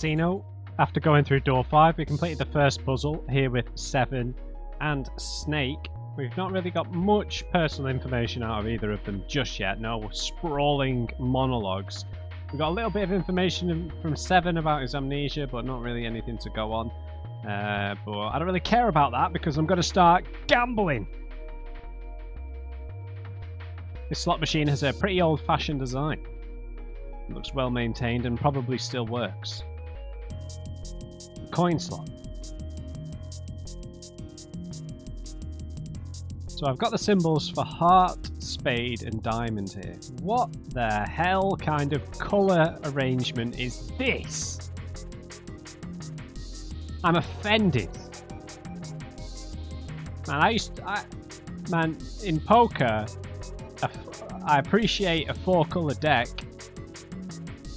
casino. After going through door 5, we completed the first puzzle here with 7 and Snake. We've not really got much personal information out of either of them just yet. No sprawling monologues. We got a little bit of information from 7 about his amnesia, but not really anything to go on. But I don't really care about that because I'm going to start gambling. This slot machine has a pretty old-fashioned design. It looks well maintained and probably still works. A coin slot. So I've got the symbols for heart, spade and diamond here. What the hell kind of colour arrangement is this? I'm offended. Man, in poker, I appreciate a 4-colour deck.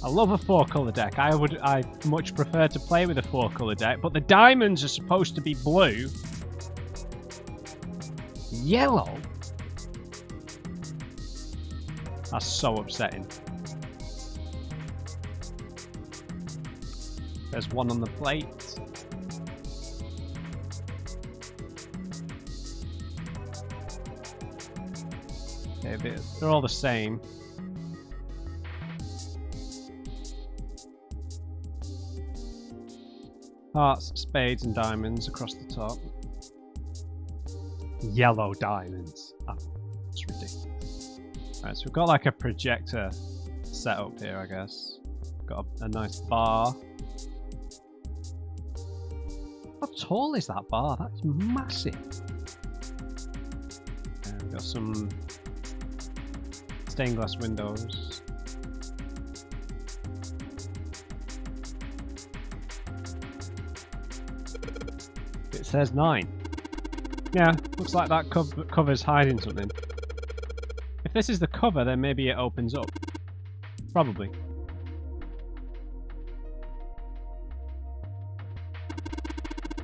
I love a 4-colour deck. I much prefer to play with a 4-colour deck, but the diamonds are supposed to be blue. Yellow? That's so upsetting. There's one on the plate. Okay, they're all the same. Hearts, spades and diamonds across the top. Yellow diamonds. Oh, it's ridiculous. Alright, so we've got like a projector set up here, I guess. Got a nice bar. How tall is that bar? That's massive. And we've got some stained glass windows. It says 9. Yeah, looks like that cover's hiding something. If this is the cover, then maybe it opens up. Probably.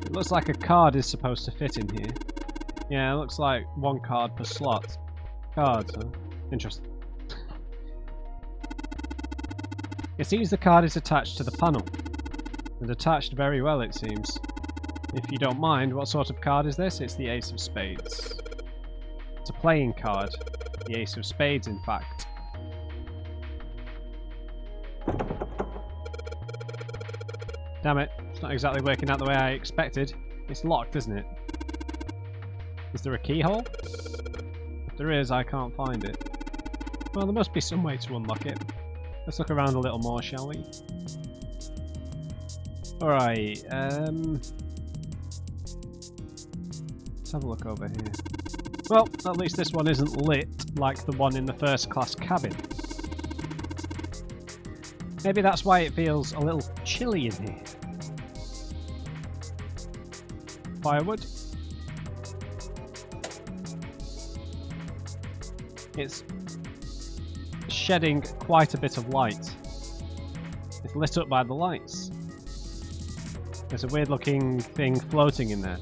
It looks like a card is supposed to fit in here. Yeah, it looks like 1 card per slot. Cards, huh? Interesting. It seems the card is attached to the panel. And attached very well, it seems. If you don't mind, what sort of card is this? It's the Ace of Spades. It's a playing card. The Ace of Spades, in fact. Damn it. It's not exactly working out the way I expected. It's locked, isn't it? Is there a keyhole? If there is, I can't find it. Well, there must be some way to unlock it. Let's look around a little more, shall we? Alright, let's have a look over here. Well, at least this one isn't lit like the one in the first class cabin. Maybe that's why it feels a little chilly in here. Firewood. It's shedding quite a bit of light. It's lit up by the lights. There's a weird looking thing floating in there.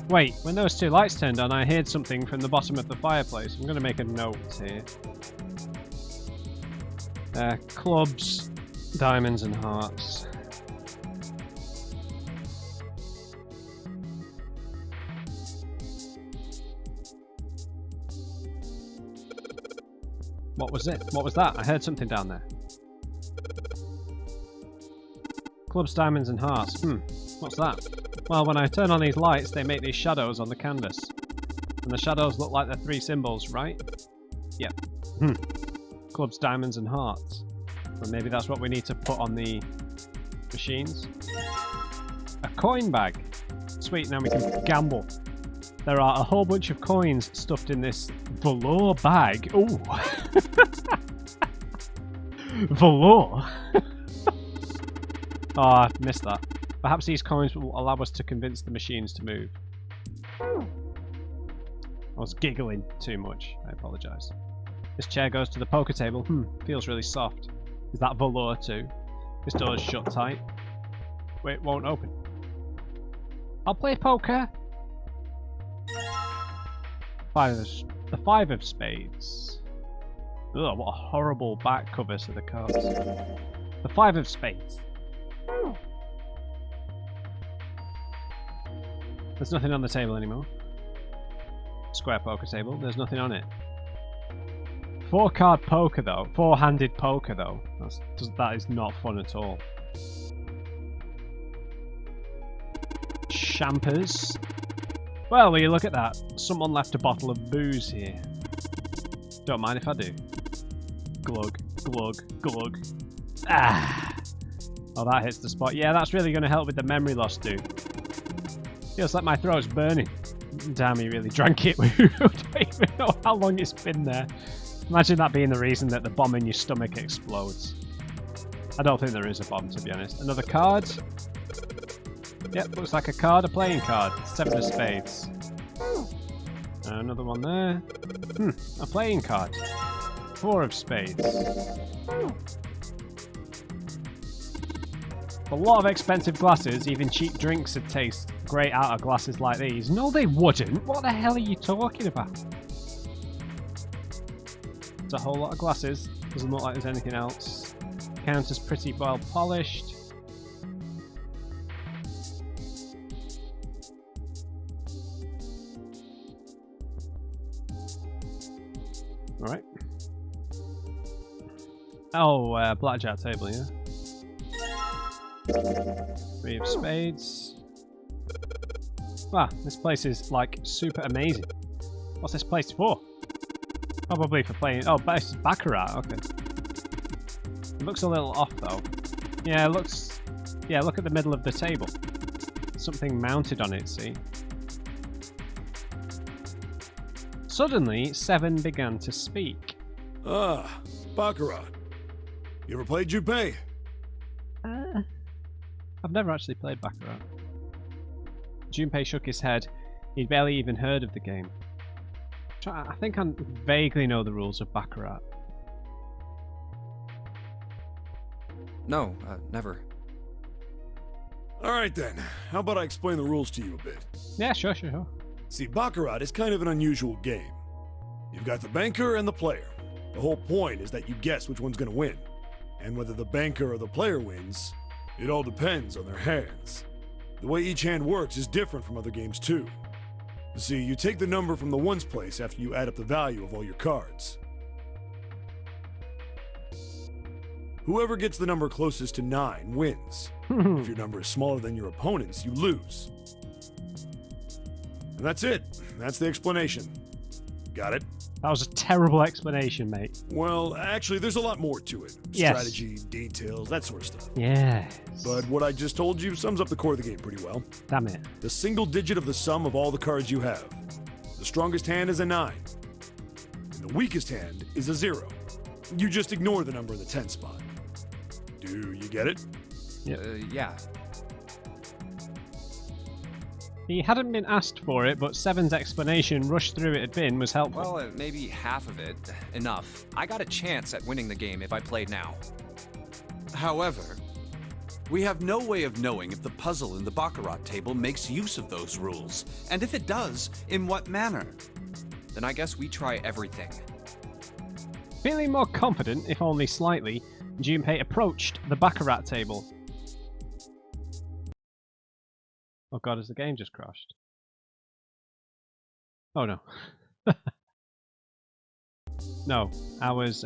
Wait, when those 2 lights turned on, I heard something from the bottom of the fireplace. I'm going to make a note here. Clubs, diamonds and hearts. What was it? What was that? I heard something down there. Clubs, diamonds and hearts. What's that? Well, when I turn on these lights, they make these shadows on the canvas. And the shadows look like the 3 symbols, right? Yep. Clubs, diamonds and hearts. Well, maybe that's what we need to put on the machines. A coin bag. Sweet, now we can gamble. There are a whole bunch of coins stuffed in this velour bag. Ooh. Velour? Oh, I missed that. Perhaps these coins will allow us to convince the machines to move. I was giggling too much. I apologise. This chair goes to the poker table. Feels really soft. Is that velour too? This door is shut tight. Wait, it won't open. I'll play poker. The 5 of spades. Ugh, what a horrible back cover to the cards. The 5 of spades. There's nothing on the table anymore. Square poker table, there's nothing on it. 4-card poker though, 4-handed poker though. That is not fun at all. Champers. Well, will you look at that? Someone left a bottle of booze here. Don't mind if I do. Glug, glug, glug. Ah! Oh, that hits the spot. Yeah, that's really going to help with the memory loss, dude. Feels like my throat's burning. Damn, he really drank it. We don't even know how long it's been there. Imagine that being the reason that the bomb in your stomach explodes. I don't think there is a bomb, to be honest. Another card. Yep, looks like a card, a playing card. 7 of spades. Another one there. A playing card. 4 of spades. A lot of expensive glasses, even cheap drinks would taste great out of glasses like these. No, they wouldn't. What the hell are you talking about? It's a whole lot of glasses. Doesn't look like there's anything else. Counter's pretty well polished. Alright. Oh, blackjack table, yeah? 3 of spades. Wow, this place is like super amazing. What's this place for? Probably for playing. Oh, but it's Baccarat, okay. It looks a little off though. Yeah, it looks. Yeah, look at the middle of the table. Something mounted on it, see? Suddenly, 7 began to speak. Ah, Baccarat. You ever played Junpei? I've never actually played Baccarat. Junpei shook his head. He'd barely even heard of the game. I think I vaguely know the rules of Baccarat. No, never. Alright then, how about I explain the rules to you a bit? Yeah, sure. See, Baccarat is kind of an unusual game. You've got the banker and the player. The whole point is that you guess which one's gonna win. And whether the banker or the player wins, it all depends on their hands. The way each hand works is different from other games too. You see, you take the number from the ones place after you add up the value of all your cards. Whoever gets the number closest to 9 wins. If your number is smaller than your opponent's, you lose. And that's it. That's the explanation. Got it? That was a terrible explanation, mate. Well, actually, there's a lot more to it. Yes. Strategy, details, that sort of stuff. Yeah. But what I just told you sums up the core of the game pretty well. Damn it. The single digit of the sum of all the cards you have. The strongest hand is a 9. And the weakest hand is a 0. You just ignore the number in the 10 spot. Do you get it? Yeah. He hadn't been asked for it, but 7's explanation, rushed through it had been, was helpful. Well, maybe half of it. Enough. I got a chance at winning the game if I played now. However, we have no way of knowing if the puzzle in the Baccarat table makes use of those rules, and if it does, in what manner. Then I guess we try everything. Feeling more confident, if only slightly, Junpei approached the Baccarat table. Oh god, has the game just crashed? Oh no. No, I was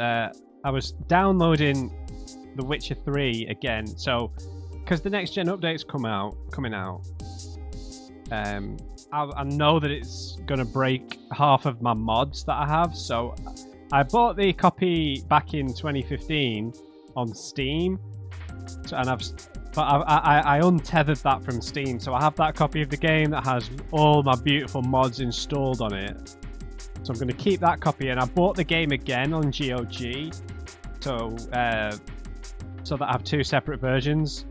downloading The Witcher 3 again, so because the next gen update's coming out, I know that it's gonna break half of my mods that I have, so I bought the copy back in 2015 on Steam, but I untethered that from Steam, so I have that copy of the game that has all my beautiful mods installed on it. So I'm going to keep that copy, and I bought the game again on GOG, so that I have 2 separate versions.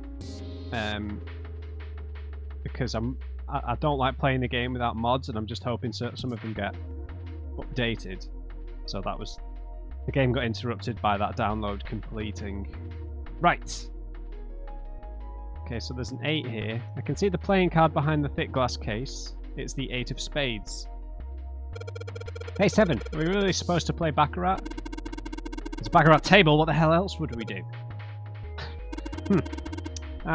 Because I don't like playing the game without mods, and I'm just hoping some of them get updated. So the game got interrupted by that download completing. Right. Okay, so there's an 8 here. I can see the playing card behind the thick glass case. It's the 8 of spades. Hey 7, are we really supposed to play Baccarat? It's baccarat table. What the hell else would we do?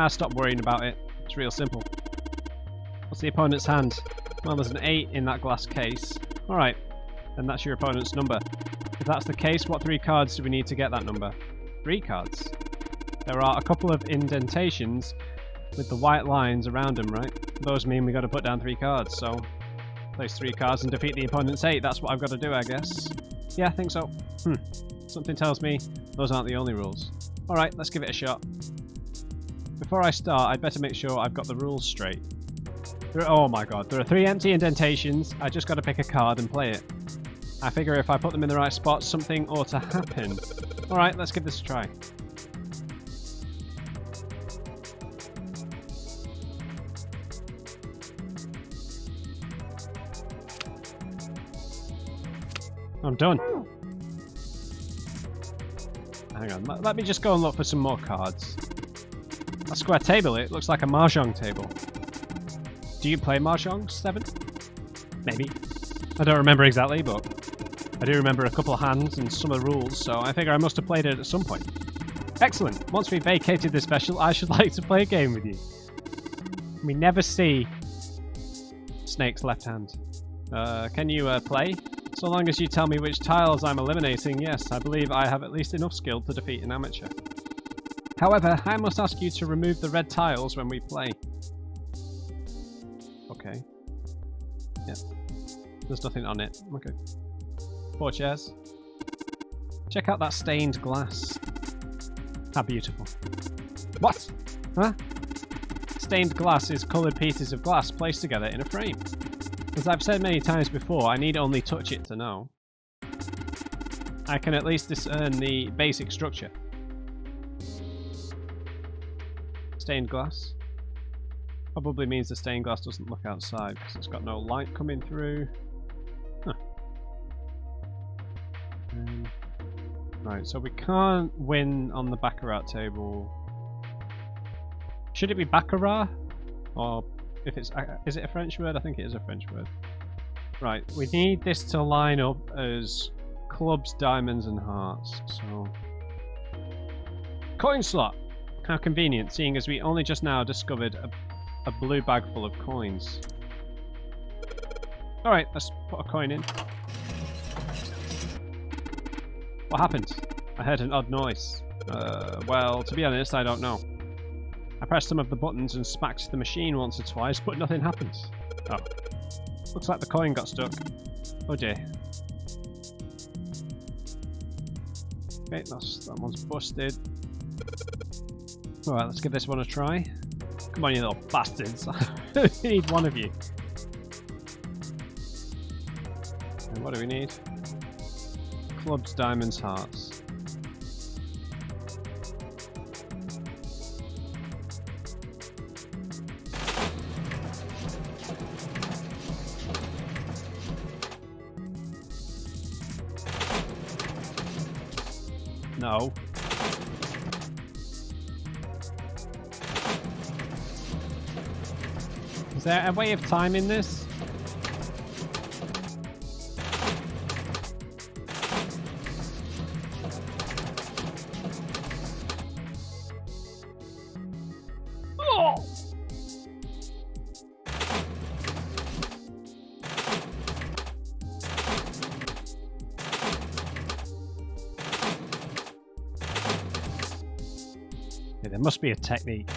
Stop worrying about it. It's real simple. What's the opponent's hand? Well, there's an 8 in that glass case. Alright, then that's your opponent's number. If that's the case, what 3 cards do we need to get that number? 3 cards. There are a couple of indentations with the white lines around them, right? Those mean we got to put down 3 cards, so place 3 cards and defeat the opponent's 8. That's what I've got to do, I guess. Yeah, I think so. Something tells me those aren't the only rules. Alright, let's give it a shot. Before I start, I'd better make sure I've got the rules straight. Oh my god, there are 3 empty indentations. I just got to pick a card and play it. I figure if I put them in the right spot, something ought to happen. Alright, let's give this a try. I'm done. Hang on, let me just go and look for some more cards. A square table, it looks like a mahjong table. Do you play mahjong, 7? Maybe. I don't remember exactly, but I do remember a couple of hands and some of the rules, so I figure I must have played it at some point. Excellent. Once we've vacated this special, I should like to play a game with you. We never see Snake's left hand. Can you play? So long as you tell me which tiles I'm eliminating, yes, I believe I have at least enough skill to defeat an amateur. However, I must ask you to remove the red tiles when we play. Okay. Yeah. There's nothing on it. Okay. 4 chairs. Check out that stained glass. How beautiful. What? Huh? Stained glass is coloured pieces of glass placed together in a frame. As I've said many times before, I need only touch it to know. I can at least discern the basic structure. Stained glass. Probably means the stained glass doesn't look outside because it's got no light coming through. Huh. Right, so we can't win on the baccarat table. Should it be baccarat? Or if it's... is it a French word? I think it is a French word. Right, we need this to line up as clubs, diamonds and hearts. So... Coin slot! How convenient, seeing as we only just now discovered a blue bag full of coins. Alright, let's put a coin in. What happened? I heard an odd noise. Well, to be honest, I don't know. I pressed some of the buttons and smacked the machine once or twice, but nothing happened. Oh. Looks like the coin got stuck. Oh dear. Okay, that one's busted. Alright, let's give this one a try. Come on, you little bastards. We need one of you. And what do we need? Clubs, diamonds, hearts. No. Is there a way of timing this? Oh! Yeah, there must be a technique.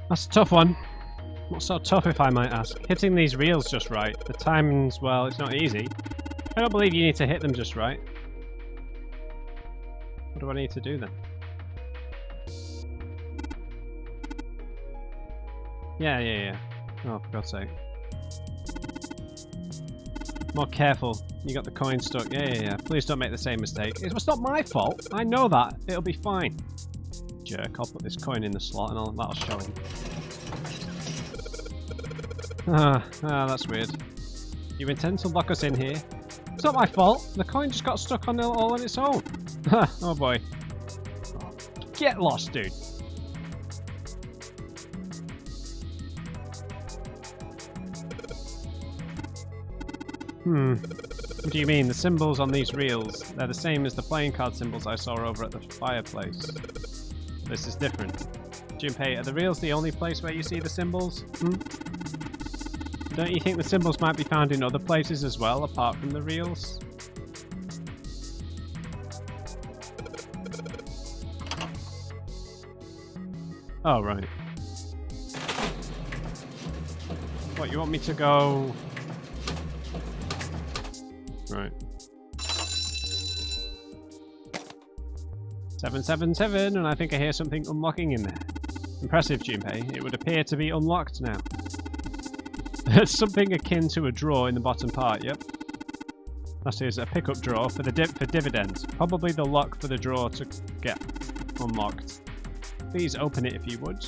That's a tough one. Not so tough, if I might ask. Hitting these reels just right. The timings, well, it's not easy. I don't believe you need to hit them just right. What do I need to do then? Yeah. Oh, for God's sake. More careful. You got the coin stuck. Yeah. Please don't make the same mistake. It's not my fault. I know that. It'll be fine. Jerk. I'll put this coin in the slot and that'll show him. That's weird. You intend to lock us in here? It's not my fault. The coin just got stuck on it all on its own. Oh boy. Get lost, dude. What do you mean? The symbols on these reels, they're the same as the playing card symbols I saw over at the fireplace. This is different. Junpei, are the reels the only place where you see the symbols? Don't you think the symbols might be found in other places as well, apart from the reels? Oh, right. What, you want me to go... Right. 777, and I think I hear something unlocking in there. Impressive, Junpei. It would appear to be unlocked now. There's something akin to a drawer in the bottom part, yep. That is a pickup drawer for dividends. Probably the lock for the drawer to get unlocked. Please open it if you would.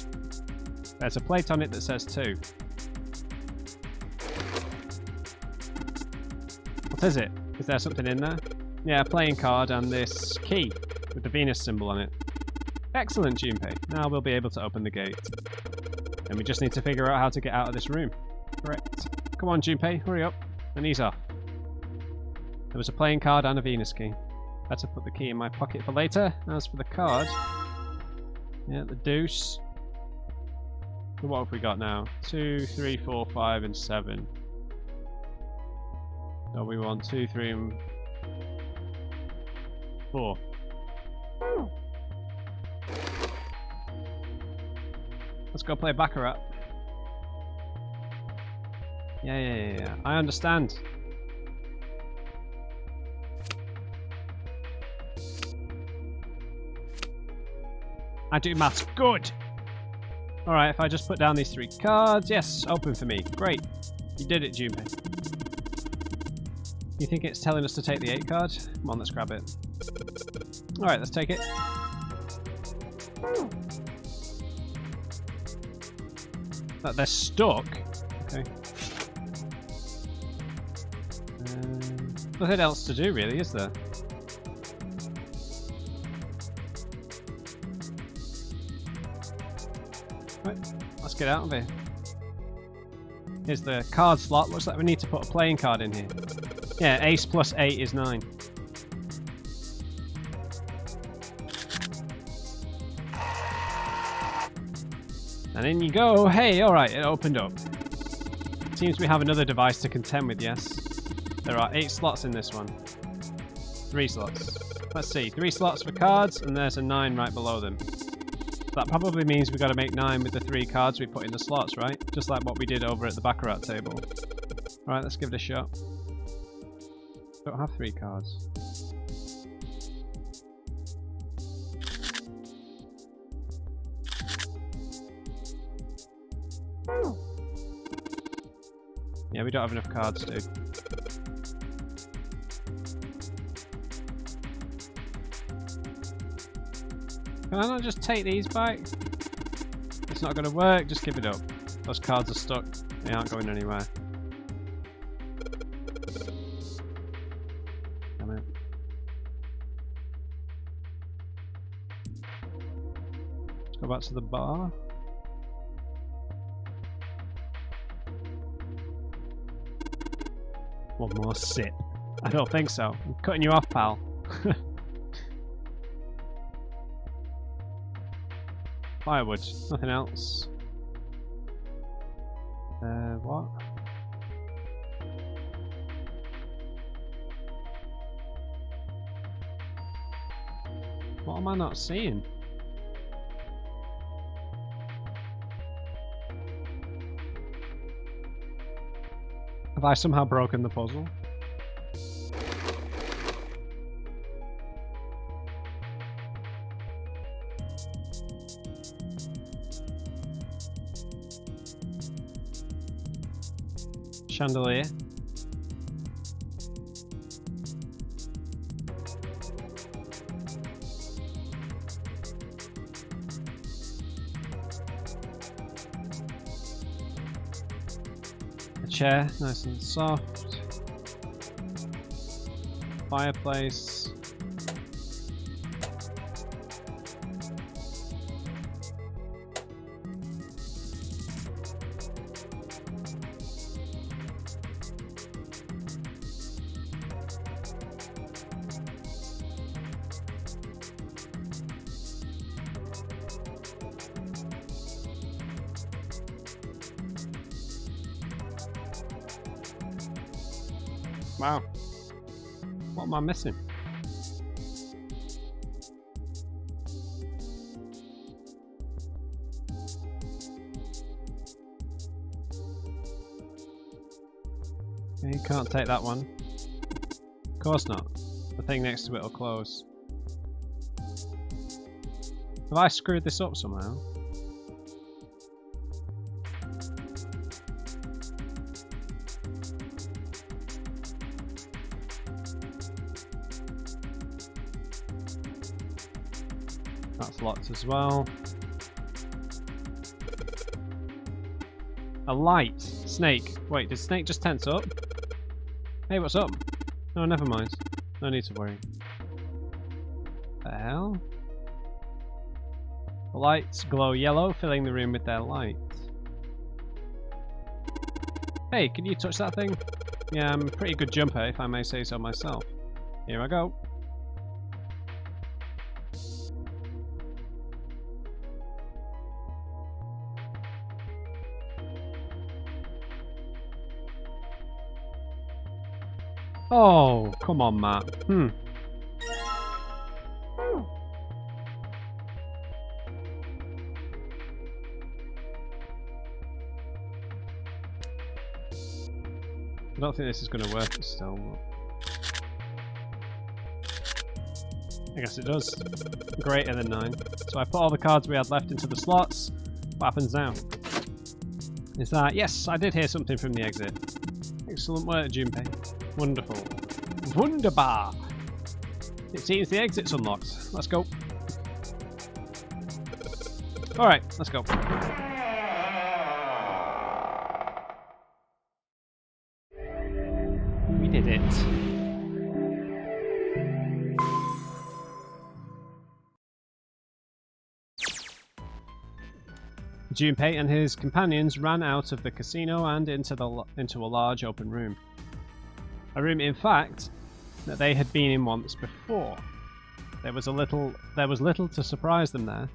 There's a plate on it that says 2. What is it? Is there something in there? Yeah, a playing card and this key with the Venus symbol on it. Excellent, Junpei. Now we'll be able to open the gate. And we just need to figure out how to get out of this room. Correct. Come on, Junpei, hurry up. And he's off. There was a playing card and a Venus key. Better put the key in my pocket for later. As for the card... Yeah, the deuce. What have we got now? 2, 3, 4, 5, and 7. So we want 2, 3, and 4. Let's go play Baccarat. Yeah. I understand. I do maths. Good! Alright, if I just put down these 3 cards. Yes, open for me. Great. You did it, Junpei. You think it's telling us to take the 8 card? Come on, let's grab it. Alright, let's take it. But they're stuck. Okay. Nothing else to do, really, is there? Right, let's get out of here. Here's the card slot. Looks like we need to put a playing card in here. Yeah, ace plus 8 is 9. And in you go. Hey, alright, it opened up. Seems we have another device to contend with, yes? There are 8 slots in this one. 3 slots. Let's see, 3 slots for cards, and there's a 9 right below them. That probably means we've got to make 9 with the 3 cards we put in the slots, right? Just like what we did over at the Baccarat table. Alright, let's give it a shot. Don't have 3 cards. Yeah, we don't have enough cards, dude. Can I not just take these back? It's not going to work, just give it up. Those cards are stuck. They aren't going anywhere. Damn it. Let's go back to the bar. One more sip. I don't think so. I'm cutting you off, pal. Firewood. Nothing else. What? What am I not seeing? Have I somehow broken the puzzle? Chandelier. A chair, nice and soft. Fireplace. Wow. What am I missing? Okay, you can't take that one. Of course not. The thing next to it will close. Have I screwed this up somehow? That's locked as well. A light. Snake. Wait, did Snake just tense up? Hey, what's up? No, never mind. No need to worry. The hell? The lights glow yellow, filling the room with their light. Hey, can you touch that thing? Yeah, I'm a pretty good jumper, if I may say so myself. Here I go. Oh, come on, Matt. I don't think this is going to work still. I guess it does. Greater than 9. So I put all the cards we had left into the slots. What happens now? Is that... Yes, I did hear something from the exit. Excellent work, Junpei. Wonderful. Wunderbar! It seems the exit's unlocked. Let's go. Alright, let's go. We did it. Junpei and his companions ran out of the casino and into a large open room. A room, in fact, that they had been in once before. There was little to surprise them there.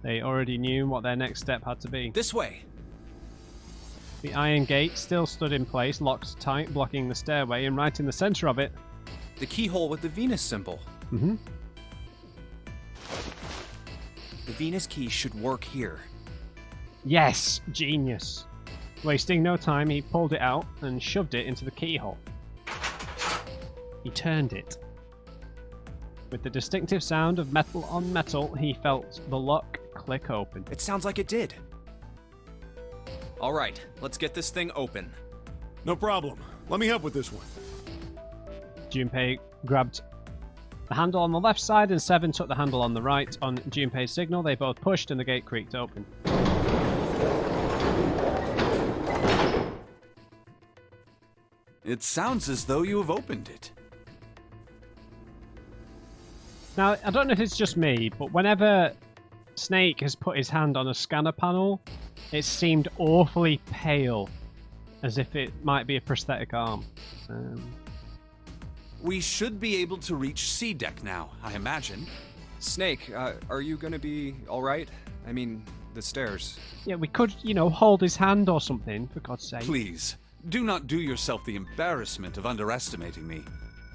They already knew what their next step had to be. This way! The iron gate still stood in place, locked tight, blocking the stairway, and right in the center of it... The keyhole with the Venus symbol. Mm-hmm. The Venus key should work here. Yes! Genius! Wasting no time, he pulled it out and shoved it into the keyhole. He turned it. With the distinctive sound of metal on metal, he felt the lock click open. It sounds like it did. Alright, let's get this thing open. No problem. Let me help with this one. Junpei grabbed the handle on the left side and Seven took the handle on the right. On Junpei's signal, they both pushed and the gate creaked open. It sounds as though you have opened it. Now, I don't know if it's just me, but whenever Snake has put his hand on a scanner panel, it seemed awfully pale, as if it might be a prosthetic arm. We should be able to reach C deck now, I imagine. Snake, are you gonna be alright? I mean, the stairs. Yeah, we could, hold his hand or something, for God's sake. Please, do not do yourself the embarrassment of underestimating me.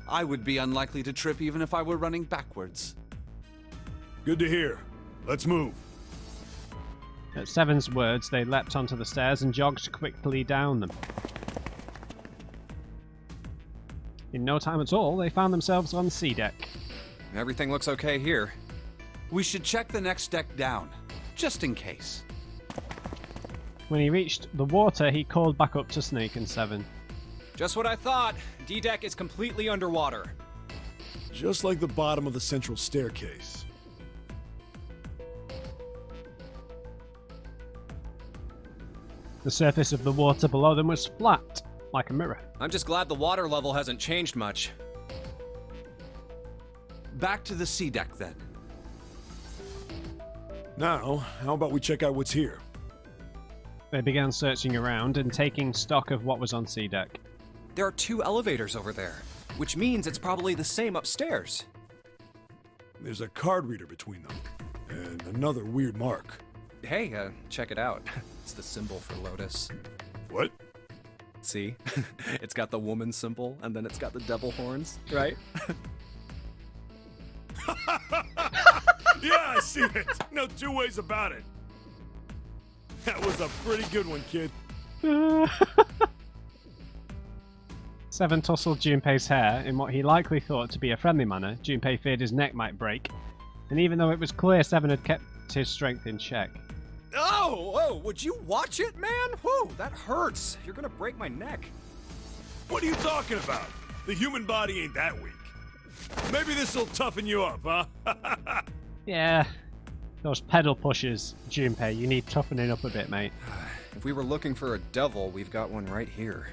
I would be unlikely to trip even if I were running backwards. Good to hear. Let's move. At Seven's words, they leapt onto the stairs and jogged quickly down them. In no time at all, they found themselves on sea deck. Everything looks okay here. We should check the next deck down, just in case. When he reached the water, he called back up to Snake and Seven. Just what I thought. D-deck is completely underwater. Just like the bottom of the central staircase. The surface of the water below them was flat, like a mirror. I'm just glad the water level hasn't changed much. Back to the sea deck, then. Now, how about we check out what's here? They began searching around and taking stock of what was on sea deck. There are 2 elevators over there, which means it's probably the same upstairs. There's a card reader between them, and another weird mark. Hey, check it out. It's the symbol for Lotus. What? See? It's got the woman symbol, and then it's got the devil horns, right? Yeah, I see it. No two ways about it. That was a pretty good one, kid. Seven tousled Junpei's hair in what he likely thought to be a friendly manner. Junpei feared his neck might break, and even though it was clear Seven had kept his strength in check. Oh, would you watch it, man? Whoa, that hurts. You're gonna break my neck. What are you talking about? The human body ain't that weak. Maybe this'll toughen you up, huh? Yeah, those pedal pushers, Junpei, you need toughening up a bit, mate. If we were looking for a devil, we've got one right here.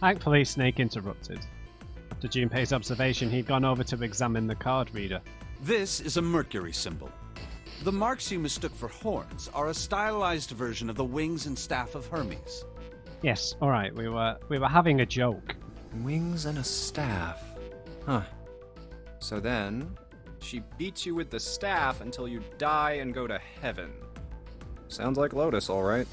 Thankfully, Snake interrupted. After Junpei's observation, he'd gone over to examine the card reader. This is a Mercury symbol. The marks you mistook for horns are a stylized version of the wings and staff of Hermes. Yes, alright, we were having a joke. Wings and a staff. Huh. So then, she beats you with the staff until you die and go to heaven. Sounds like Lotus, all right.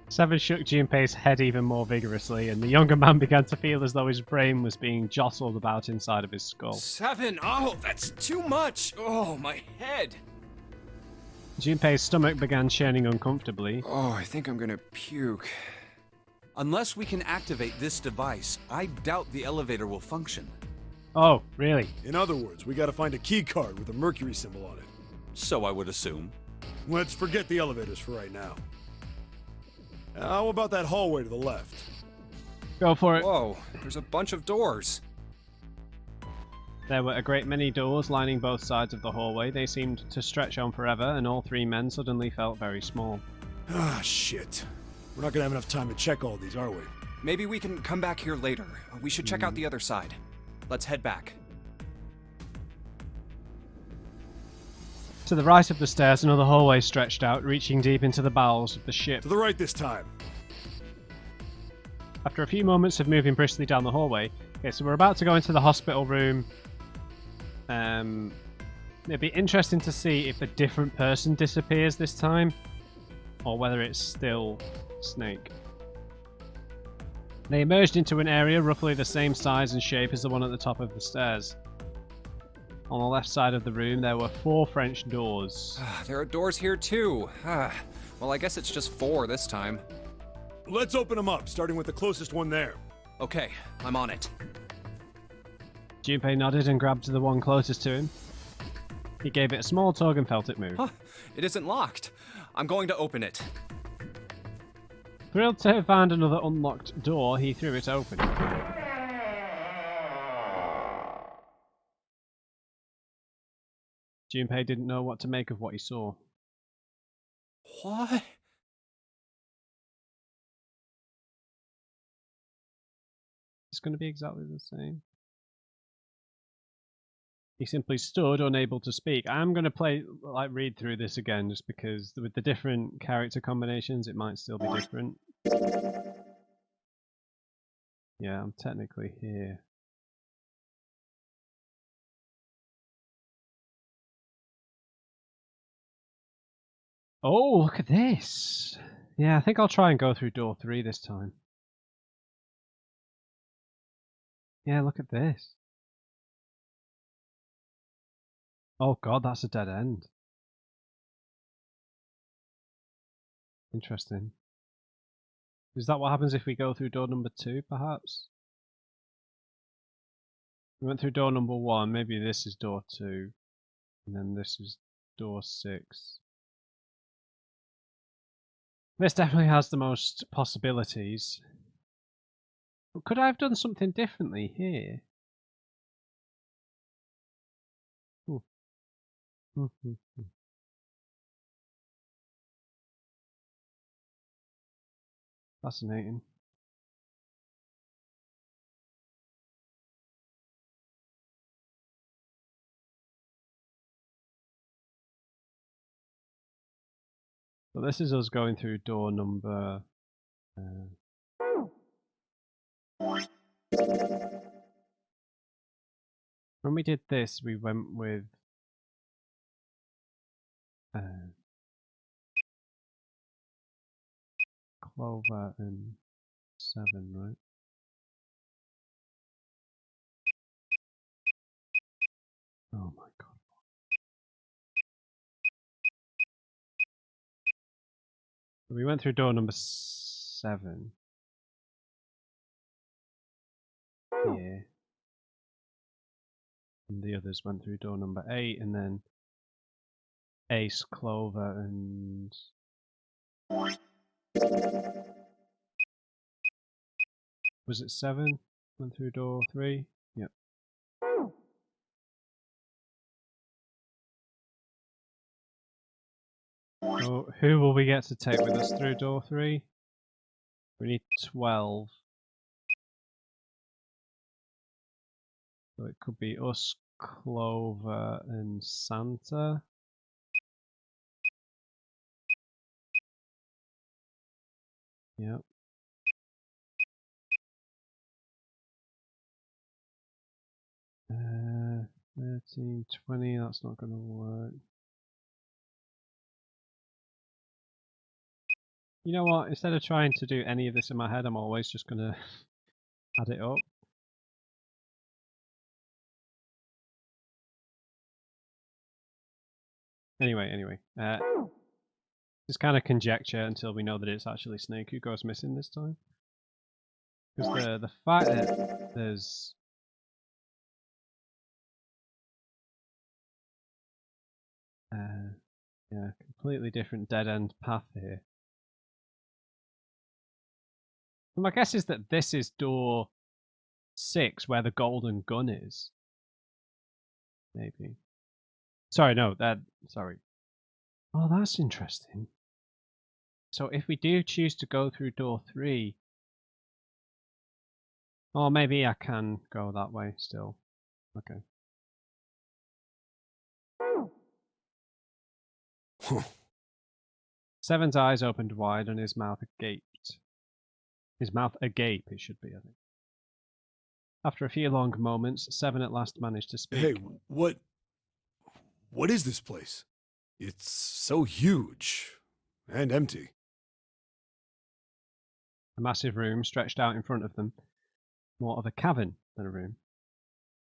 Seven shook Junpei's head even more vigorously, and the younger man began to feel as though his brain was being jostled about inside of his skull. 7! Oh, that's too much! Oh, my head! Junpei's stomach began churning uncomfortably. Oh, I think I'm gonna puke. Unless we can activate this device, I doubt the elevator will function. Oh, really? In other words, we gotta find a key card with a Mercury symbol on it. So I would assume. Let's forget the elevators for right now. How about that hallway to the left? Go for it. Whoa, there's a bunch of doors. There were a great many doors lining both sides of the hallway. They seemed to stretch on forever, and all 3 men suddenly felt very small. Ah, shit. We're not gonna have enough time to check all these, are we? Maybe we can come back here later. We should check out the other side. Let's head back. To the right of the stairs, another hallway stretched out, reaching deep into the bowels of the ship. To the right this time. After a few moments of moving briskly down the hallway, okay, so we're about to go into the hospital room. It'd be interesting to see if a different person disappears this time, or whether it's still Snake. They emerged into an area roughly the same size and shape as the one at the top of the stairs. On the left side of the room, there were 4 French doors. There are doors here too. Well, I guess it's just 4 this time. Let's open them up, starting with the closest one there. Okay, I'm on it. Junpei nodded and grabbed the one closest to him. He gave it a small tug and felt it move. Huh, it isn't locked. I'm going to open it. Thrilled to have found another unlocked door, he threw it open. Junpei didn't know what to make of what he saw. What? It's going to be exactly the same. He simply stood, unable to speak. I'm going to read through this again, just because with the different character combinations, it might still be different. Yeah, I'm technically here. Oh, look at this! Yeah, I think I'll try and go through door 3 this time. Yeah, look at this. Oh god, that's a dead end. Interesting. Is that what happens if we go through door number 2, perhaps? We went through door number 1, maybe this is door 2, and then this is door 6. This definitely has the most possibilities. But could I have done something differently here? Ooh. Fascinating. So this is us going through door number... when we did this, we went with... Clover and 7, right? Oh my god. We went through door number 7. Here. And the others went through door number 8, and then Ace, Clover, and... Was it 7? Went through door 3? Yep. So who will we get to take with us through door 3? We need 12. So it could be us, Clover, and Santa. Yep. Uh, 13, 20, that's not going to work. You know what, instead of trying to do any of this in my head, I'm always just going to add it up. Anyway. Just kind of conjecture until we know that it's actually Snake who goes missing this time. Because the fact that there's... yeah, completely different dead-end path here. And my guess is that this is door 6, where the golden gun is. Maybe. Sorry, no, sorry. Oh, that's interesting. So if we do choose to go through door 3... or maybe I can go that way still. Okay. Seven's eyes opened wide and his mouth agaped. His mouth agape, it should be, I think. After a few long moments, Seven at last managed to speak. Hey, what is this place? It's so huge and empty. A massive room stretched out in front of them, more of a cavern than a room.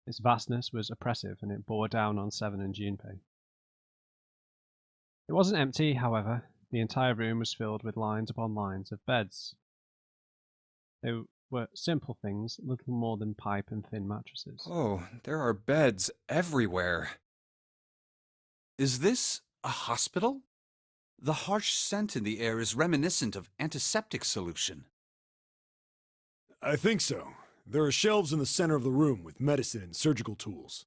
Its vastness was oppressive, and it bore down on Seven and Junpei. It wasn't empty, however. The entire room was filled with lines upon lines of beds. They were simple things, little more than pipe and thin mattresses. Oh, there are beds everywhere. Is this a hospital? The harsh scent in the air is reminiscent of antiseptic solution. I think so. There are shelves in the center of the room with medicine and surgical tools.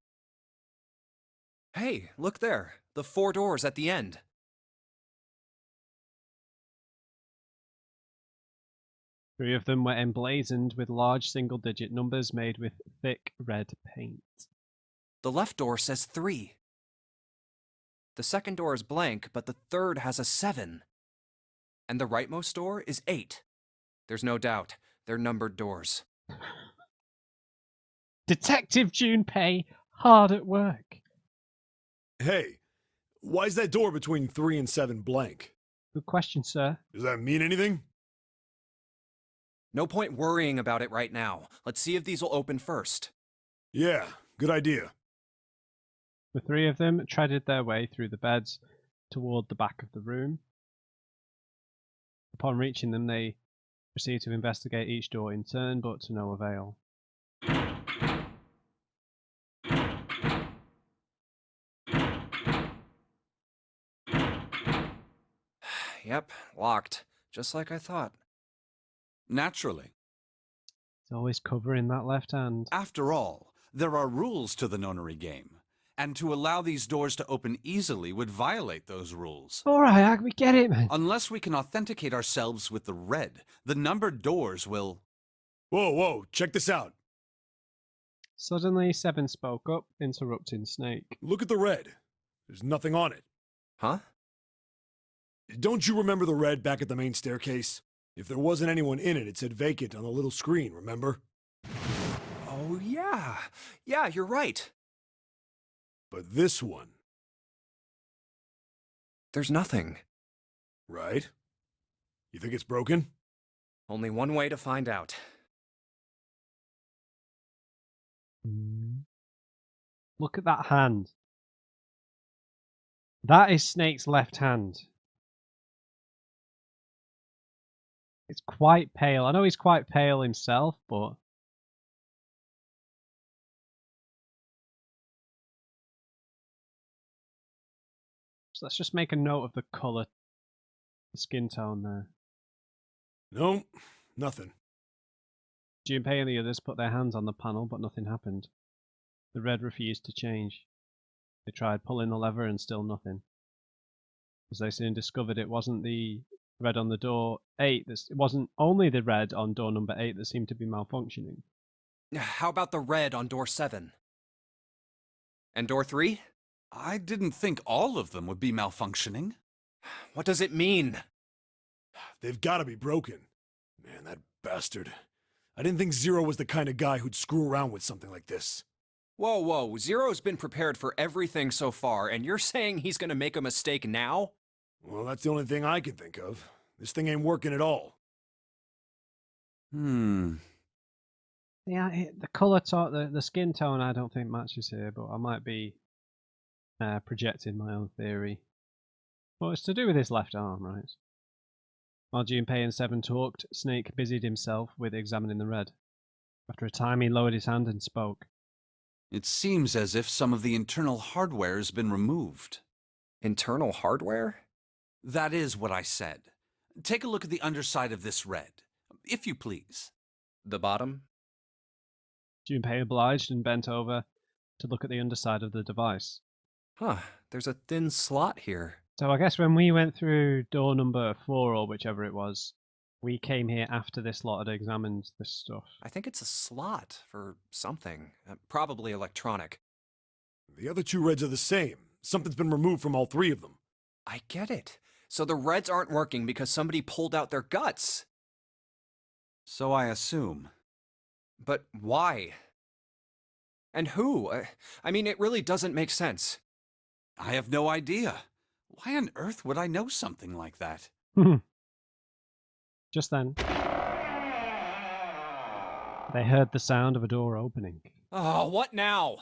Hey, look there. The 4 doors at the end. Three of them were emblazoned with large single-digit numbers made with thick red paint. The left door says 3. The second door is blank, but the third has a 7. And the rightmost door is 8. There's no doubt. They're numbered doors. Detective Junpei, hard at work. Hey, why is that door between 3 and 7 blank? Good question, sir. Does that mean anything? No point worrying about it right now. Let's see if these will open first. Yeah, good idea. The three of them treaded their way through the beds toward the back of the room. Upon reaching them, they proceed to investigate each door in turn, but to no avail. Yep, locked. Just like I thought. Naturally. It's always covering that left hand. After all, there are rules to the Nonary game, and to allow these doors to open easily would violate those rules. Alright, we get it, man. Unless we can authenticate ourselves with the red, the numbered doors will... Whoa, whoa, check this out. Suddenly, Seven spoke up, interrupting Snake. Look at the red. There's nothing on it. Huh? Don't you remember the red back at the main staircase? If there wasn't anyone in it, it said vacant on the little screen, remember? Oh, yeah. Yeah, you're right. But this one, There's nothing. right? You think it's broken? Only one way to find out. Look at that hand. That is Snake's left hand. It's quite pale. I know he's quite pale himself, but... So let's just make a note of the colour, the skin tone there. No, nothing. Junpei and the others put their hands on the panel, but nothing happened. The red refused to change. They tried pulling the lever and still nothing. As they soon discovered, it wasn't the red on the door 8. It wasn't only the red on door number 8 that seemed to be malfunctioning. How about the red on door 7? And door 3? I didn't think all of them would be malfunctioning. What does it mean? They've got to be broken. Man, that bastard. I didn't think Zero was the kind of guy who'd screw around with something like this. Whoa, whoa, Zero's been prepared for everything so far, and you're saying he's gonna make a mistake now? Well, that's the only thing I can think of. This thing ain't working at all. Yeah, the colour tone, the skin tone I don't think matches here, but I might be projecting my own theory. Well, it's to do with his left arm, right? While Junpei and Seven talked, Snake busied himself with examining the red. After a time, he lowered his hand and spoke. It seems as if some of the internal hardware has been removed. Internal hardware? That is what I said. Take a look at the underside of this red, if you please. The bottom? Junpei obliged and bent over to look at the underside of the device. Huh, there's a thin slot here. So I guess when we went through door number 4 or whichever it was, we came here after this lot had examined this stuff. I think it's a slot for something. Probably electronic. The other two reds are the same. Something's been removed from all three of them. I get it. So the reds aren't working because somebody pulled out their guts. So I assume. But why? And who? I mean, it really doesn't make sense. I have no idea. Why on earth would I know something like that? Just then, they heard the sound of a door opening. Oh, what now?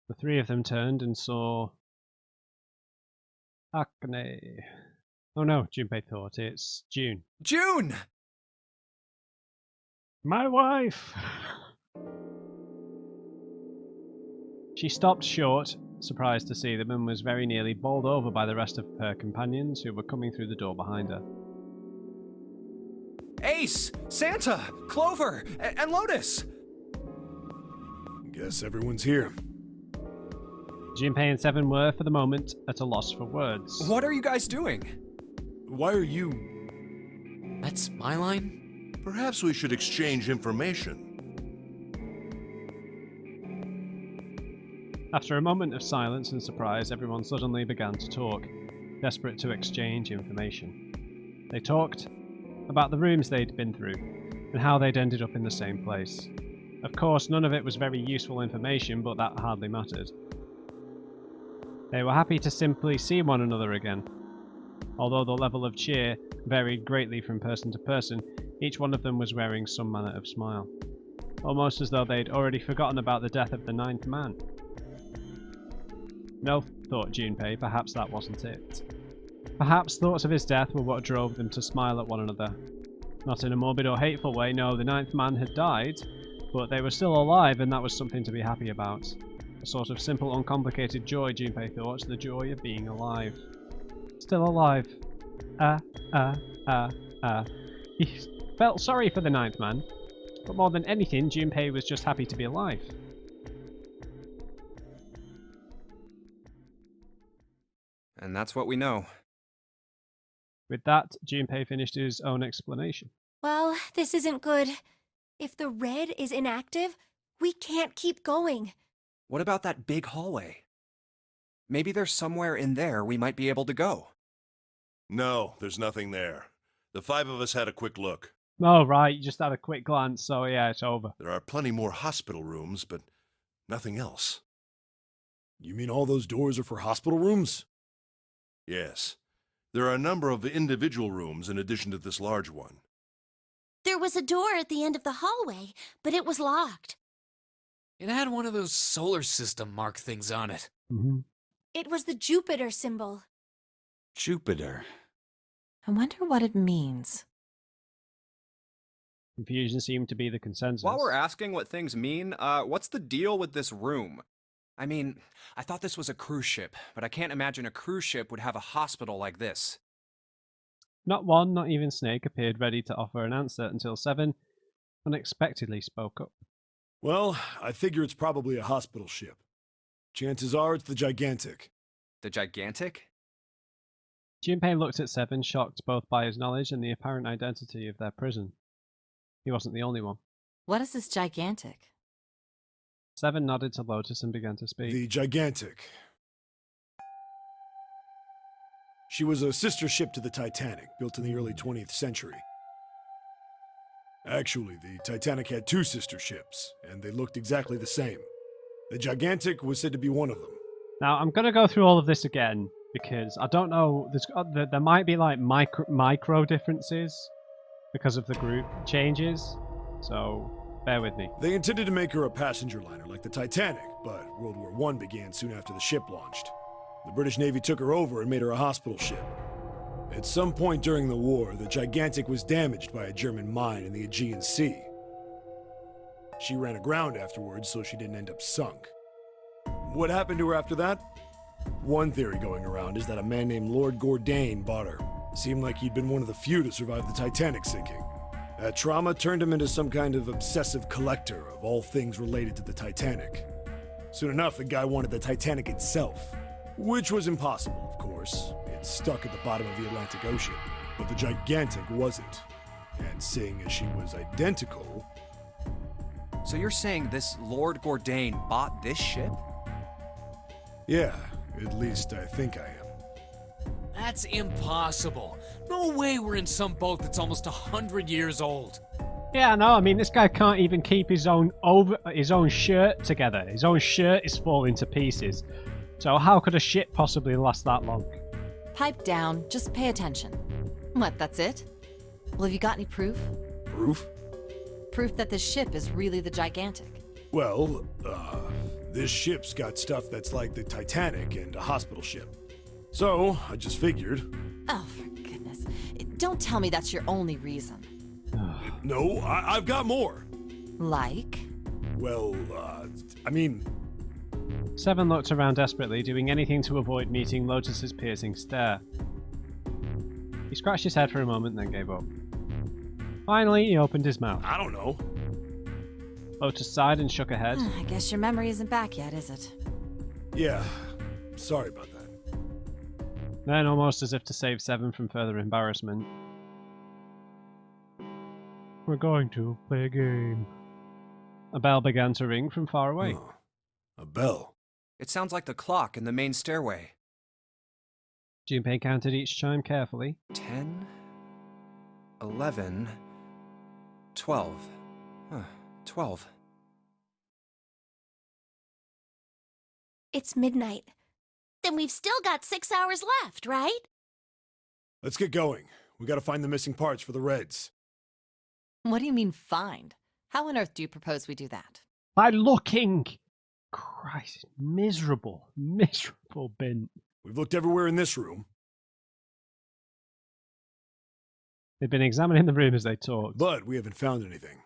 The three of them turned and saw Akane. Oh no, Junpei thought it's June. June! My wife! She stopped short, surprised to see them, and was very nearly bowled over by the rest of her companions who were coming through the door behind her. Ace! Santa! Clover! And Lotus! Guess everyone's here. Junpei and Seven were, for the moment, at a loss for words. What are you guys doing? Why are you... That's my line? Perhaps we should exchange information. After a moment of silence and surprise, everyone suddenly began to talk, desperate to exchange information. They talked about the rooms they'd been through, and how they'd ended up in the same place. Of course, none of it was very useful information, but that hardly mattered. They were happy to simply see one another again. Although the level of cheer varied greatly from person to person, each one of them was wearing some manner of smile. Almost as though they'd already forgotten about the death of the 9th man. No, thought Junpei, perhaps that wasn't it. Perhaps thoughts of his death were what drove them to smile at one another. Not in a morbid or hateful way, no, the ninth man had died, but they were still alive and that was something to be happy about. A sort of simple, uncomplicated joy, Junpei thought, the joy of being alive. Still alive. He felt sorry for the ninth man, but more than anything, Junpei was just happy to be alive. And that's what we know. With that, Junpei finished his own explanation. Well, this isn't good. If the red is inactive, we can't keep going. What about that big hallway? Maybe there's somewhere in there we might be able to go. No, there's nothing there. The 5 of us had a quick look. Oh, right, you just had a quick glance, so yeah, it's over. There are plenty more hospital rooms, but nothing else. You mean all those doors are for hospital rooms? Yes. There are a number of individual rooms in addition to this large one. There was a door at the end of the hallway, but it was locked. It had one of those solar system mark things on it. Mm-hmm. It was the Jupiter symbol. Jupiter. I wonder what it means. Confusion seemed to be the consensus. While we're asking what things mean, what's the deal with this room? I mean, I thought this was a cruise ship, but I can't imagine a cruise ship would have a hospital like this. Not one, not even Snake, appeared ready to offer an answer until Seven unexpectedly spoke up. Well, I figure it's probably a hospital ship. Chances are it's the Gigantic. The Gigantic? Junpei looked at Seven, shocked both by his knowledge and the apparent identity of their prison. He wasn't the only one. What is this gigantic? Seven nodded to Lotus and began to speak. The Gigantic. She was a sister ship to the Titanic, built in the early 20th century. Actually, the Titanic had 2 sister ships, and they looked exactly the same. The Gigantic was said to be one of them. Now, I'm going to go through all of this again, because I don't know, there might be like micro differences because of the group changes, so bear with me. They intended to make her a passenger liner like the Titanic, but World War I began soon after the ship launched. The British Navy took her over and made her a hospital ship. At some point during the war, the Gigantic was damaged by a German mine in the Aegean Sea. She ran aground afterwards, so she didn't end up sunk. What happened to her after that? One theory going around is that a man named Lord Gourdane bought her. Seemed like he'd been one of the few to survive the Titanic sinking. That trauma turned him into some kind of obsessive collector of all things related to the Titanic. Soon enough, the guy wanted the Titanic itself. Which was impossible, of course. It's stuck at the bottom of the Atlantic Ocean. But the Gigantic wasn't. And seeing as she was identical... So you're saying this Lord Gourdane bought this ship? Yeah, at least I think I am. That's impossible. No way we're in some boat that's almost 100 years old. Yeah, no, I mean, this guy can't even keep his own shirt together. His own shirt is falling to pieces. So how could a ship possibly last that long? Pipe down, just pay attention. What, that's it? Well, have you got any proof? Proof? Proof that this ship is really the Gigantic. Well, this ship's got stuff that's like the Titanic and a hospital ship. So, I just figured... Oh, for goodness. Don't tell me that's your only reason. No, I've got more. Like? Well, I mean... Seven looked around desperately, doing anything to avoid meeting Lotus's piercing stare. He scratched his head for a moment, then gave up. Finally, he opened his mouth. I don't know. Lotus sighed and shook her head. I guess your memory isn't back yet, is it? Yeah, sorry about that. Then, almost as if to save Seven from further embarrassment, "We're going to play a game." A bell began to ring from far away. Huh. A bell. It sounds like the clock in the main stairway. Junpei counted each chime carefully. 10, 11, 12. 12. It's midnight. Then we've still got 6 hours left, right? Let's get going. We gotta find the missing parts for the Reds. What do you mean, find? How on earth do you propose we do that? By looking! Christ, miserable bin. We've looked everywhere in this room. They'd been examining the room as they talked. But we haven't found anything.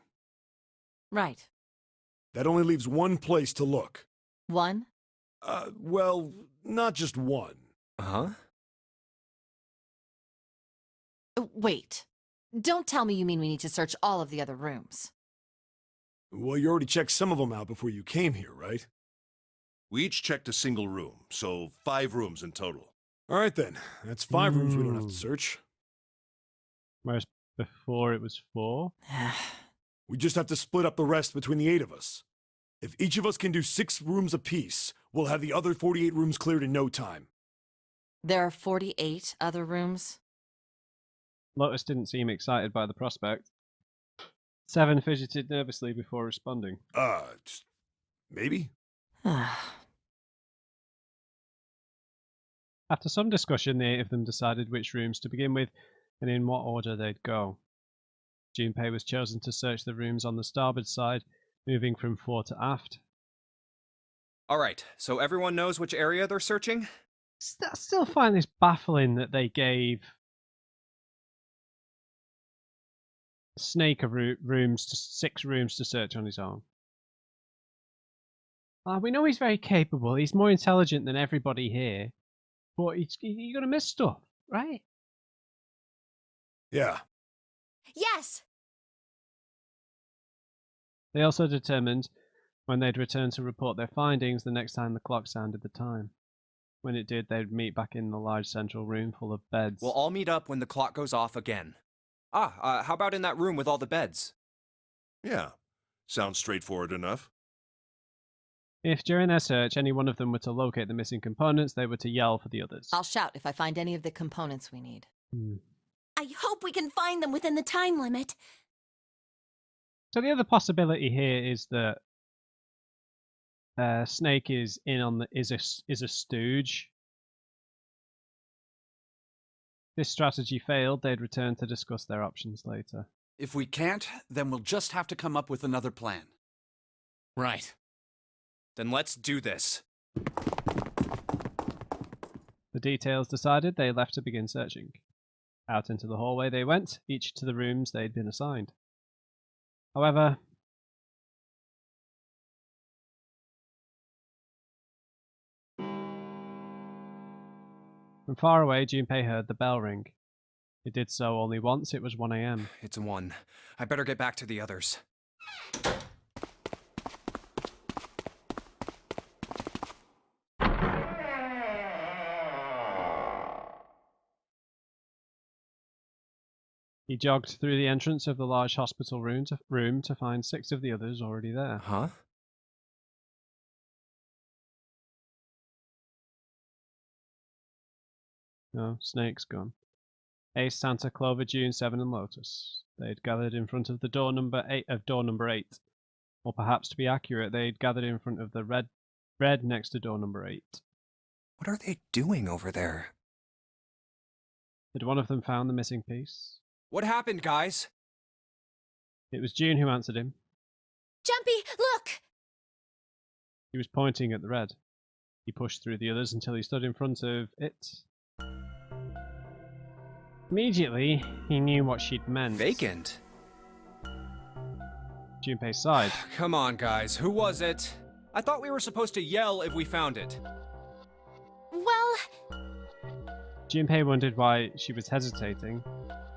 Right. That only leaves one place to look. One? Well, not just one. Huh? Wait. Don't tell me you mean we need to search all of the other rooms. Well, you already checked some of them out before you came here, right? We each checked a single room, so 5 rooms in total. All right then. That's 5 rooms we don't have to search. Whereas before it was 4. We just have to split up the rest between the 8 of us. If each of us can do 6 rooms apiece, we'll have the other 48 rooms cleared in no time. There are 48 other rooms? Lotus didn't seem excited by the prospect. 7 fidgeted nervously before responding. Maybe? After some discussion, the 8 of them decided which rooms to begin with and in what order they'd go. Junpei was chosen to search the rooms on the starboard side, moving from fore to aft. Alright, so everyone knows which area they're searching? I still find this baffling that they gave Snake a rooms to 6 rooms to search on his own. We know he's very capable. He's more intelligent than everybody here, but you're gonna miss stuff, right? Yeah. Yes! They also determined when they'd return to report their findings the next time the clock sounded the time. When it did, they'd meet back in the large central room full of beds. We'll all meet up when the clock goes off again. How about in that room with all the beds? Yeah, sounds straightforward enough. If during their search any one of them were to locate the missing components, they were to yell for the others. I'll shout if I find any of the components we need. I hope we can find them within the time limit. So the other possibility here is that Snake is in on the is a stooge. If this strategy failed, they'd return to discuss their options later. If we can't, then we'll just have to come up with another plan. Right. Then let's do this. The details decided, they left to begin searching. Out into the hallway they went, each to the rooms they'd been assigned. However, from far away, Junpei heard the bell ring. It did so only once. It was 1 a.m. It's 1. I better get back to the others. He jogged through the entrance of the large hospital room to find 6 of the others already there. Huh? No, Snake's gone. Ace, Santa, Clover, June, 7, and Lotus. They'd gathered in front of the door number 8 Or perhaps to be accurate, they'd gathered in front of the red next to door number 8. What are they doing over there? Had one of them found the missing piece? What happened, guys? It was June who answered him. Jumpy, look! He was pointing at the red. He pushed through the others until he stood in front of it. Immediately, he knew what she'd meant. Vacant? Junpei sighed. Come on, guys. Who was it? I thought we were supposed to yell if we found it. Well... Junpei wondered why she was hesitating.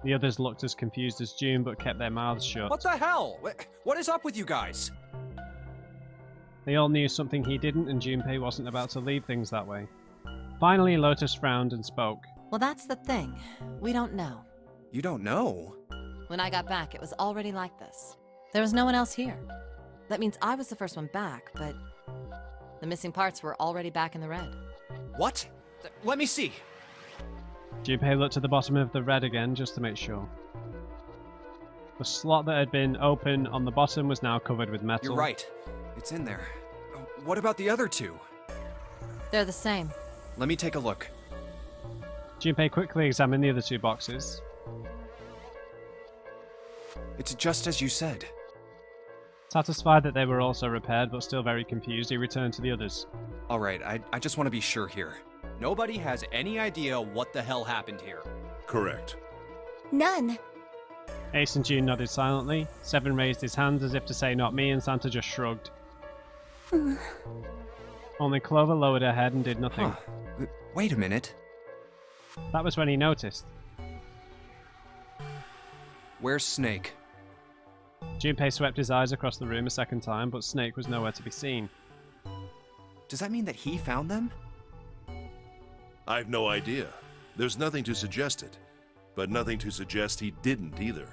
The others looked as confused as June, but kept their mouths shut. What the hell? What is up with you guys? They all knew something he didn't, and Junpei wasn't about to leave things that way. Finally, Lotus frowned and spoke. Well, that's the thing. We don't know. You don't know? When I got back, it was already like this. There was no one else here. That means I was the first one back, but the missing parts were already back in the red. What? Let me see. Junpei looked at the bottom of the red again, just to make sure. The slot that had been open on the bottom was now covered with metal. You're right. It's in there. What about the other 2? They're the same. Let me take a look. Junpei quickly examined the other 2 boxes. It's just as you said. Satisfied that they were also repaired, but still very confused, he returned to the others. Alright, I just want to be sure here. Nobody has any idea what the hell happened here. Correct. None. Ace and June nodded silently. Seven raised his hands as if to say not me, and Santa just shrugged. Only Clover lowered her head and did nothing. Huh. Wait a minute. That was when he noticed. Where's Snake? Junpei swept his eyes across the room a second time, but Snake was nowhere to be seen. Does that mean that he found them? I've no idea. There's nothing to suggest it, but nothing to suggest he didn't either.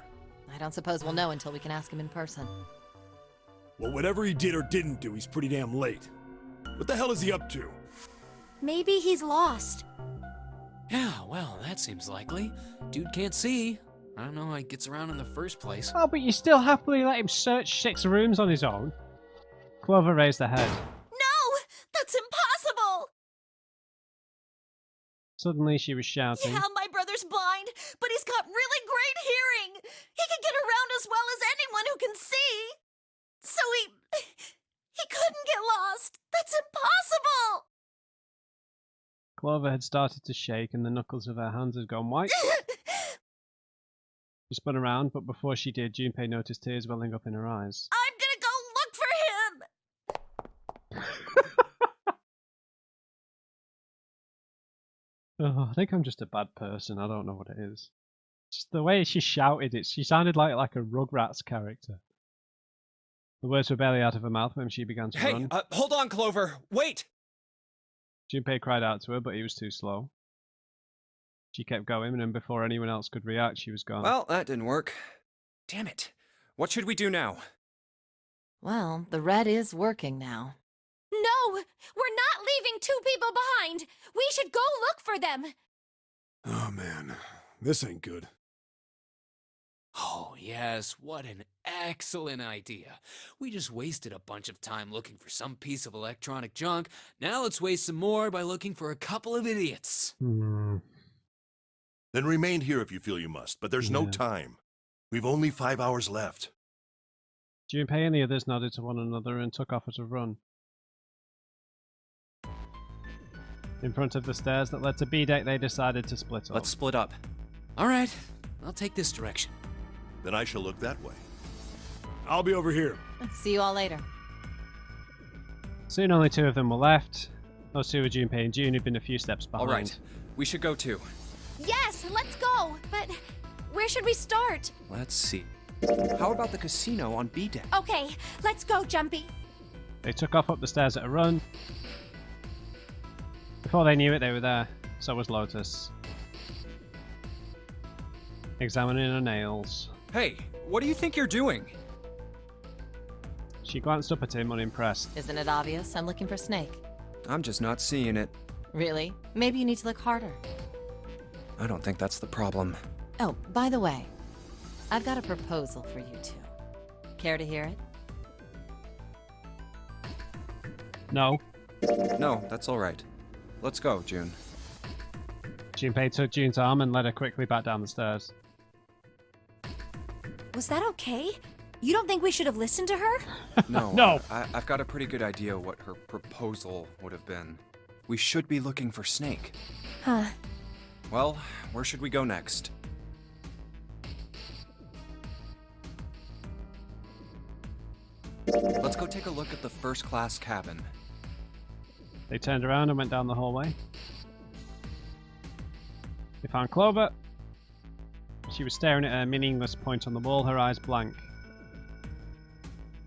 I don't suppose we'll know until we can ask him in person. Well, whatever he did or didn't do, he's pretty damn late. What the hell is he up to? Maybe he's lost. Yeah, well, that seems likely. Dude can't see. I don't know how he gets around in the first place. Oh, but you still happily let him search 6 rooms on his own. Clover raised her head. No! That's impossible! Suddenly she was shouting. Yeah, my brother's blind, but he's got really great hearing. He can get around as well as anyone who can see. So he couldn't get lost. That's impossible! Clover had started to shake and the knuckles of her hands had gone white. She spun around, but before she did, Junpei noticed tears welling up in her eyes. I'm gonna go look for him! Oh, I think I'm just a bad person. I don't know what it is. Just the way she shouted it, she sounded like a Rugrats character. The words were barely out of her mouth when she began to run. Hold on, Clover! Wait! Junpei cried out to her, but he was too slow. She kept going, and before anyone else could react, she was gone. Well, that didn't work. Damn it. What should we do now? Well, the red is working now. No! We're not leaving 2 people behind! We should go look for them! Oh man, this ain't good. Oh, yes, what an excellent idea. We just wasted a bunch of time looking for some piece of electronic junk. Now let's waste some more by looking for a couple of idiots. Then remain here if you feel you must, but there's no time. We've only 5 hours left. Junpei and the others nodded to one another and took off at a run. In front of the stairs that led to B deck, they decided to split up. Let's split up. All right, I'll take this direction. Then I shall look that way. I'll be over here. See you all later. Soon only 2 of them were left. Those 2 were Junpei and June, who'd been a few steps behind. All right, we should go too. Yes, let's go! But where should we start? Let's see. How about the casino on B deck? Okay, let's go, Jumpy. They took off up the stairs at a run. Before they knew it, they were there. So was Lotus. Examining her nails. Hey, what do you think you're doing? She glanced up at him, unimpressed. Isn't it obvious? I'm looking for Snake. I'm just not seeing it. Really? Maybe you need to look harder. I don't think that's the problem. Oh, by the way, I've got a proposal for you 2. Care to hear it? No. No, that's all right. Let's go, June. Junpei took June's arm and led her quickly back down the stairs. Was that okay? You don't think we should have listened to her? No. No. I've got a pretty good idea what her proposal would have been. We should be looking for Snake. Huh. Well, where should we go next? Let's go take a look at the first-class cabin. They turned around and went down the hallway. They found Clover. She was staring at a meaningless point on the wall, her eyes blank.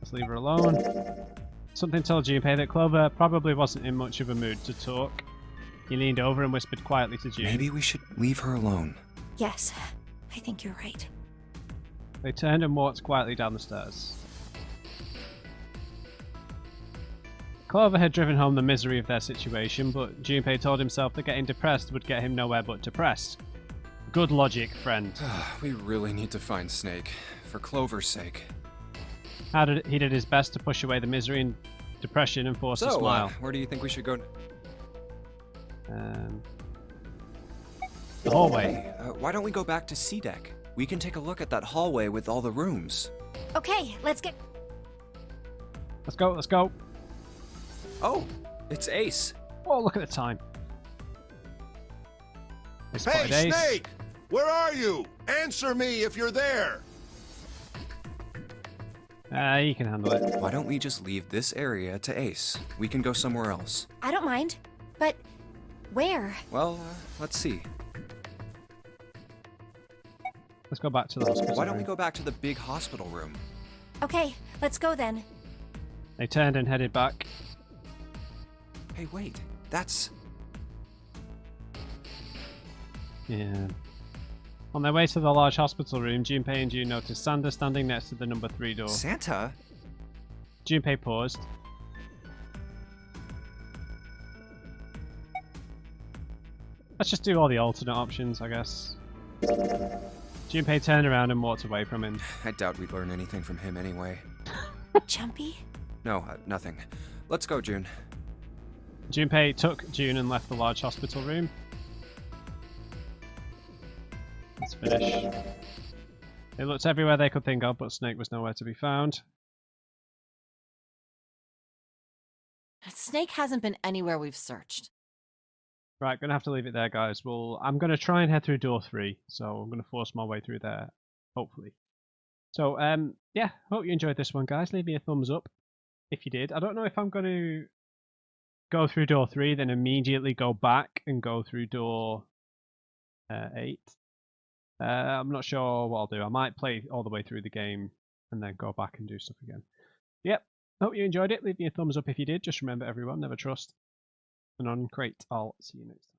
Let's leave her alone. Something told Junpei that Clover probably wasn't in much of a mood to talk. He leaned over and whispered quietly to June. Maybe we should leave her alone. Yes, I think you're right. They turned and walked quietly down the stairs. Clover had driven home the misery of their situation, but Junpei told himself that getting depressed would get him nowhere but depressed. Good logic, friend. We really need to find Snake, for Clover's sake. He did his best to push away the misery and depression and force a smile. Where do you think we should go? The hallway. Hey, why don't we go back to C deck? We can take a look at that hallway with all the rooms. Okay, let's get... Let's go, let's go. Oh, it's Ace. Oh, look at the time. They spotted Hey, Ace. Snake! Where are you? Answer me if you're there! You can handle it. Why don't we just leave this area to Ace? We can go somewhere else. I don't mind. But where? Well, let's see. Let's go back to the hospital. Why don't we room. go back to the big hospital room? Okay, let's go then. They turned and headed back. Hey, wait. That's... Yeah. On their way to the large hospital room, Junpei and June noticed Santa standing next to the number 3 door. Santa? Junpei paused. Let's just do all the alternate options, I guess. Junpei turned around and walked away from him. I doubt we'd learn anything from him anyway. Jumpy? No, nothing. Let's go, June. Junpei took June and left the large hospital room. Let's finish. They looked everywhere they could think of, but Snake was nowhere to be found. Snake hasn't been anywhere we've searched. Right, gonna have to leave it there, guys. Well, I'm gonna try and head through door 3, so I'm gonna force my way through there, hopefully. So, yeah, hope you enjoyed this one, guys. Leave me a thumbs up if you did. I don't know if I'm gonna go through door 3, then immediately go back and go through door 8. I'm not sure what I'll do. I might play all the way through the game and then go back and do stuff again. Yep, hope you enjoyed it. Leave me a thumbs up if you did. Just remember, everyone, never trust. And on crate, I'll see you next time.